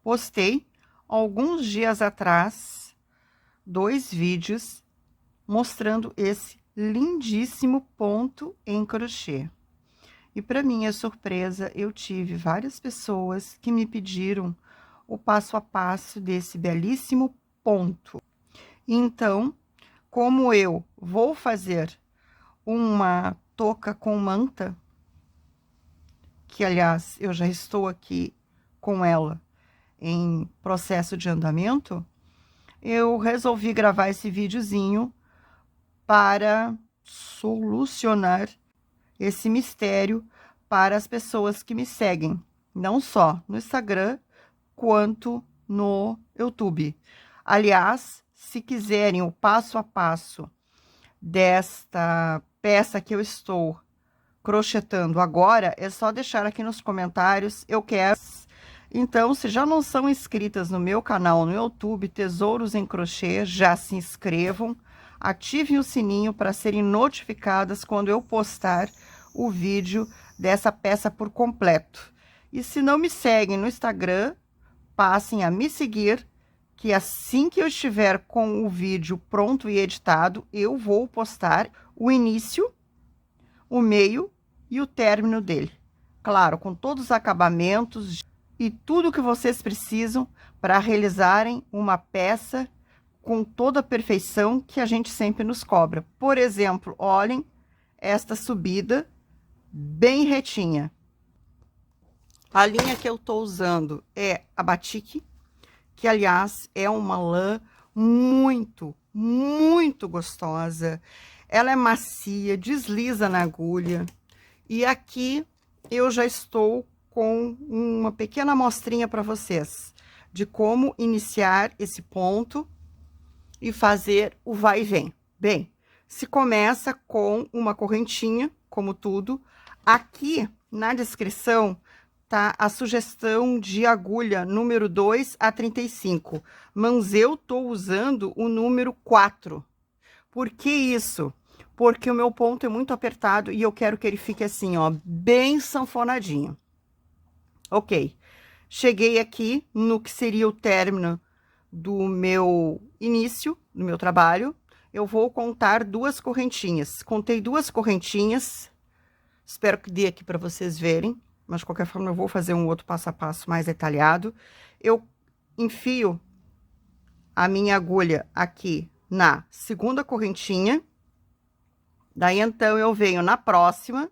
postei alguns dias atrás 2 vídeos mostrando esse lindíssimo ponto em crochê. E para minha surpresa, eu tive várias pessoas que me pediram o passo a passo desse belíssimo ponto. Então, como eu vou fazer uma touca com manta, que aliás eu já estou aqui com ela em processo de andamento, eu resolvi gravar esse videozinho para solucionar esse mistério para as pessoas que me seguem, não só no Instagram, quanto no YouTube. Aliás, se quiserem o passo a passo desta peça que eu estou crochetando agora, é só deixar aqui nos comentários, eu quero. Então, se já não são inscritas no meu canal no YouTube, Tesouros em Crochê, já se inscrevam, ativem o sininho para serem notificadas quando eu postar o vídeo dessa peça por completo. E se não me seguem no Instagram, passem a me seguir, que assim que eu estiver com o vídeo pronto e editado, eu vou postar o início, o meio e o término dele. Claro, com todos os acabamentos e tudo que vocês precisam para realizarem uma peça com toda a perfeição que a gente sempre nos cobra. Por exemplo, olhem esta subida bem retinha. A linha que eu estou usando é a Batik, que aliás é uma lã muito gostosa. Ela é macia, desliza na agulha. E aqui eu já estou com uma pequena amostrinha para vocês de como iniciar esse ponto e fazer o vai e vem. Bem, se começa com uma correntinha, como tudo. Aqui na descrição tá a sugestão de agulha número 2 a 35, mas eu tô usando o número 4. Por que isso? Porque o meu ponto é muito apertado e eu quero que ele fique assim, ó, bem sanfonadinho. Ok, cheguei aqui no que seria o término do meu início, do meu trabalho. Eu vou contar 2 correntinhas. Contei 2 correntinhas, espero que dê aqui para vocês verem, mas de qualquer forma eu vou fazer um outro passo a passo mais detalhado. Eu enfio a minha agulha aqui na segunda correntinha, daí então eu venho na próxima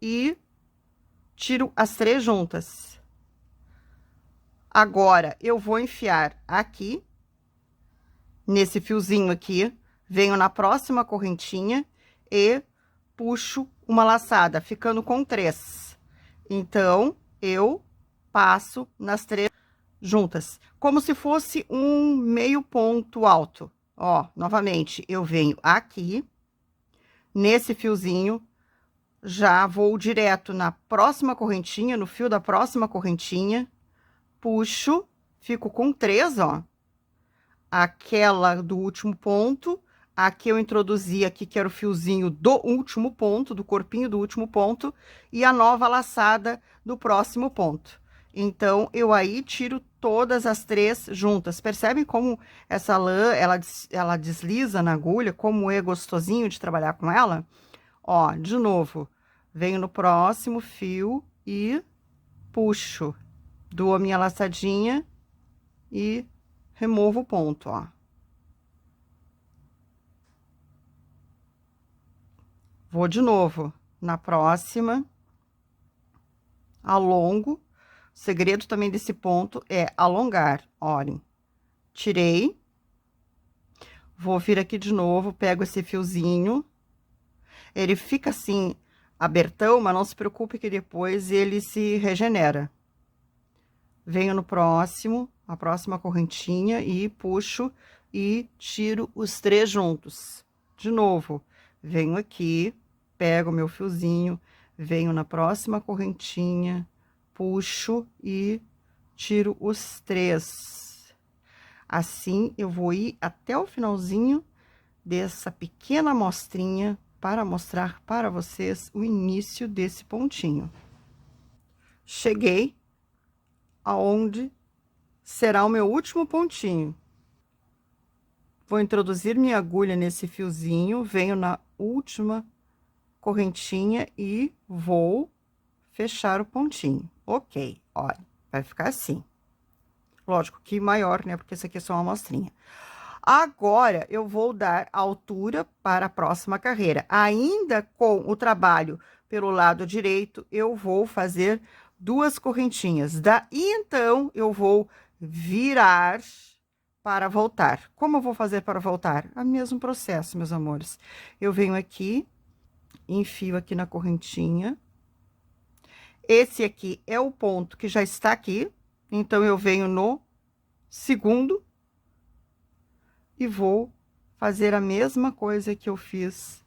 e tiro as 3 juntas. Agora eu vou enfiar aqui nesse fiozinho aqui, venho na próxima correntinha e puxo uma laçada, ficando com 3. Então eu passo nas 3 juntas, como se fosse um meio ponto alto. Ó, novamente eu venho aqui nesse fiozinho, já vou direto na próxima correntinha, no fio da próxima correntinha, puxo, fico com 3, ó. Aquela do último ponto, aqui eu introduzi aqui, que era o fiozinho do último ponto, do corpinho do último ponto, e a nova laçada do próximo ponto. Então, eu aí tiro todas as 3 juntas. Percebem como essa lã, ela desliza na agulha, como é gostosinho de trabalhar com ela? Ó, de novo, venho no próximo fio e puxo, dou a minha laçadinha e removo o ponto, ó. Vou de novo na próxima, alongo. O segredo também desse ponto é alongar, olhem. Tirei, vou vir aqui de novo, pego esse fiozinho, ele fica assim abertão, mas não se preocupe que depois ele se regenera. Venho no próximo, a próxima correntinha e puxo e tiro os 3 juntos. De novo, venho aqui, pego meu fiozinho, venho na próxima correntinha, puxo e tiro os 3. Assim, eu vou ir até o finalzinho dessa pequena amostrinha para mostrar para vocês o início desse pontinho. Cheguei aonde será o meu último pontinho. Vou introduzir minha agulha nesse fiozinho, venho na última correntinha e vou fechar o pontinho. Ok, olha, vai ficar assim. Lógico que maior, né? Porque esse aqui é só uma amostrinha. Agora, eu vou dar altura para a próxima carreira. Ainda com o trabalho pelo lado direito, eu vou fazer 2 correntinhas. Daí, então, eu vou virar para voltar. Como eu vou fazer para voltar? O mesmo processo, meus amores. Eu venho aqui, enfio aqui na correntinha. Esse aqui é o ponto que já está aqui. Então, eu venho no segundo e vou fazer a mesma coisa que eu fiz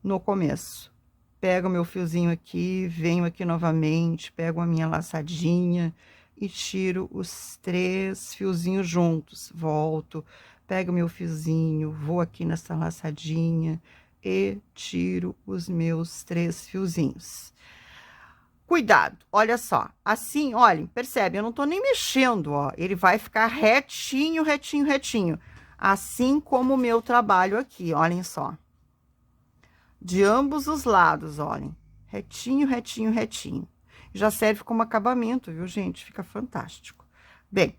no começo. Pego meu fiozinho aqui, venho aqui novamente, pego a minha laçadinha e tiro os 3 fiozinhos juntos. Volto, pego meu fiozinho, vou aqui nessa laçadinha e tiro os meus 3 fiozinhos. Cuidado, olha só, assim, olhem, percebe, eu não tô nem mexendo, ó, ele vai ficar retinho, retinho, retinho, assim como o meu trabalho aqui, olhem só. De ambos os lados, olhem, retinho, retinho, retinho. Já serve como acabamento, viu, gente? Fica fantástico. Bem,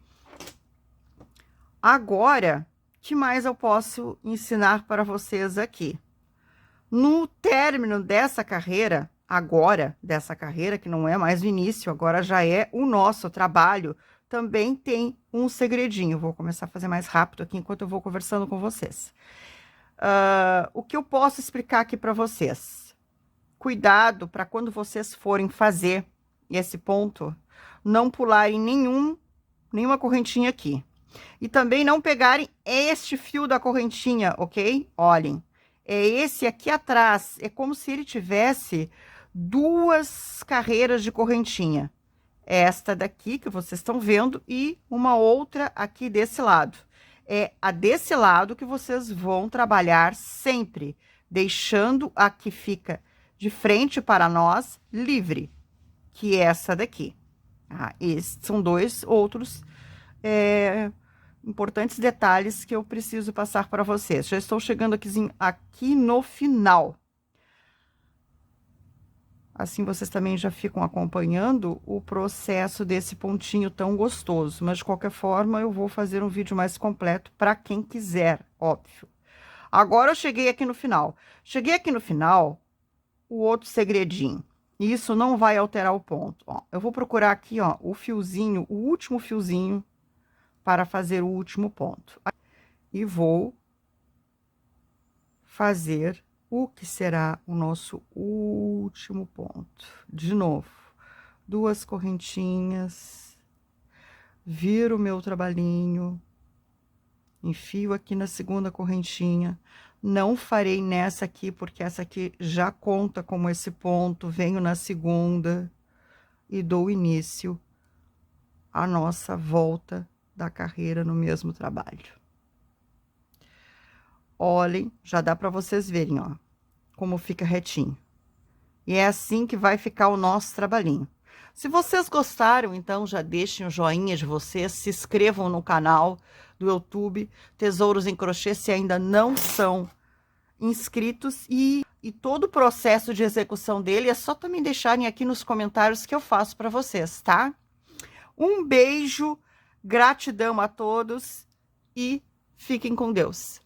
agora, o que mais eu posso ensinar para vocês aqui? No término dessa carreira, agora, dessa carreira, que não é mais o início, agora já é o nosso trabalho, também tem um segredinho. Vou começar a fazer mais rápido aqui enquanto eu vou conversando com vocês. O que eu posso explicar aqui para vocês? Cuidado para quando vocês forem fazer esse ponto, não pularem nenhuma correntinha aqui. E também não pegarem este fio da correntinha, ok? Olhem. É esse aqui atrás, é como se ele tivesse 2 carreiras de correntinha. Esta daqui que vocês estão vendo e uma outra aqui desse lado. É a desse lado que vocês vão trabalhar sempre, deixando a que fica de frente para nós livre, que é essa daqui. Esses são 2 outros importantes detalhes que eu preciso passar para vocês. Já estou chegando aqui no final. Assim, vocês também já ficam acompanhando o processo desse pontinho tão gostoso. Mas, de qualquer forma, eu vou fazer um vídeo mais completo para quem quiser, óbvio. Agora, eu cheguei aqui no final. Cheguei aqui no final, o outro segredinho. Isso não vai alterar o ponto. Ó, eu vou procurar aqui, ó, o fiozinho, o último fiozinho para fazer o último ponto. E vou fazer o que será o nosso último ponto. De novo, 2 correntinhas, viro o meu trabalhinho, enfio aqui na segunda correntinha. Não farei nessa aqui, porque essa aqui já conta como esse ponto. Venho na segunda e dou início à nossa volta da carreira no mesmo trabalho. Olhem, já dá para vocês verem, ó, como fica retinho. E é assim que vai ficar o nosso trabalhinho. Se vocês gostaram, então já deixem o joinha de vocês, se inscrevam no canal do YouTube Tesouros em Crochê, se ainda não são inscritos, e todo o processo de execução dele é só também deixarem aqui nos comentários que eu faço para vocês, tá? Um beijo, gratidão a todos e fiquem com Deus.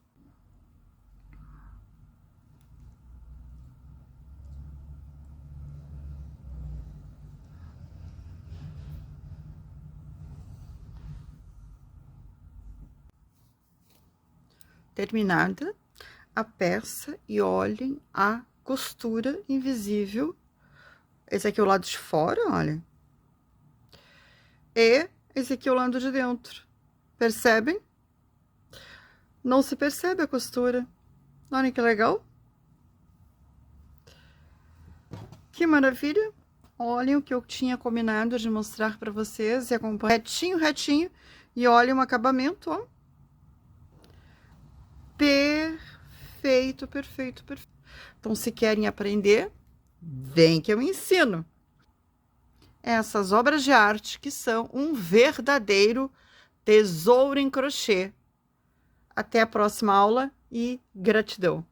Terminada a peça e olhem a costura invisível. Esse aqui é o lado de fora, olha. E esse aqui é o lado de dentro. Percebem? Não se percebe a costura. Olha que legal. Que maravilha. Olhem o que eu tinha combinado de mostrar para vocês e acompanhem retinho, retinho. E olhem o acabamento, ó. Perfeito, perfeito, perfeito. Então, se querem aprender, vem que eu ensino. essas obras de arte que são um verdadeiro tesouro em crochê. Até a próxima aula e gratidão!